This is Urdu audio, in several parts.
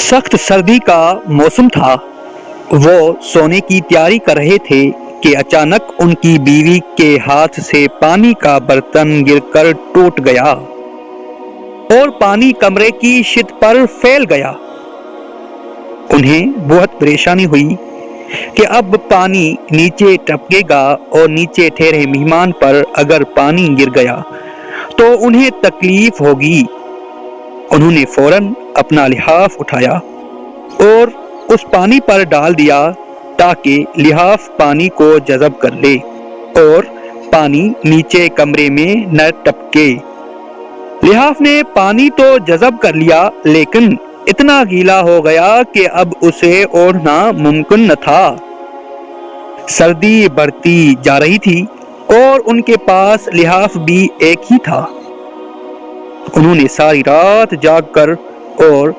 سخت سردی کا موسم تھا۔ وہ سونے کی تیاری کر رہے تھے کہ اچانک ان کی بیوی کے ہاتھ سے پانی کا برتن گر کر ٹوٹ گیا اور پانی کمرے کی چھت پر پھیل گیا۔ انہیں بہت پریشانی ہوئی کہ اب پانی نیچے ٹپکے گا اور نیچے ٹھہرے مہمان پر اگر پانی گر گیا تو انہیں تکلیف ہوگی۔ انہوں نے فوراً اپنا لحاف اٹھایا اور اس پانی پر ڈال دیا تاکہ لحاف پانی کو جذب کر لے اور پانی نیچے کمرے میں نہ ٹپکے۔ لحاف نے پانی تو جذب کر لیا لیکن اتنا گیلا ہو گیا کہ اب اسے اوڑھنا ممکن نہ تھا۔ سردی بڑھتی جا رہی تھی اور ان کے پاس لحاف بھی ایک ہی تھا۔ انہوں نے ساری رات جاگ کر اور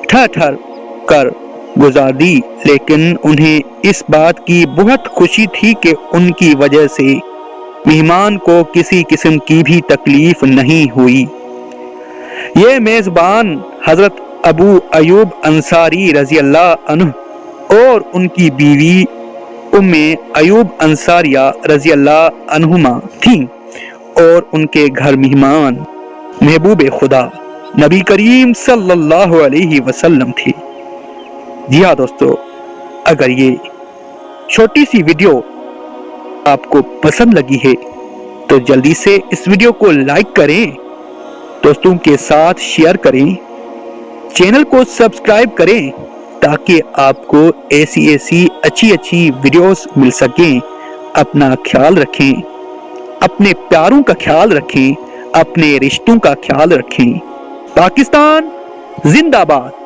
ٹھہر ٹھہر کر گزار دی، لیکن انہیں اس بات کی بہت خوشی تھی کہ ان کی وجہ سے مہمان کو کسی قسم کی بھی تکلیف نہیں ہوئی۔ یہ میزبان حضرت ابو ایوب انصاری رضی اللہ عنہ اور ان کی بیوی ام ایوب انصاریہ رضی اللہ عنہما تھیں اور ان کے گھر مہمان محبوب خدا نبی کریم صلی اللہ علیہ وسلم تھے۔ جی ہاں دوستو، اگر یہ چھوٹی سی ویڈیو آپ کو پسند لگی ہے تو جلدی سے اس ویڈیو کو لائک کریں، دوستوں کے ساتھ شیئر کریں، چینل کو سبسکرائب کریں تاکہ آپ کو ایسی اچھی ویڈیوز مل سکیں۔ اپنا خیال رکھیں، اپنے پیاروں کا خیال رکھیں، اپنے رشتوں کا خیال رکھیں۔ پاکستان زندہ باد۔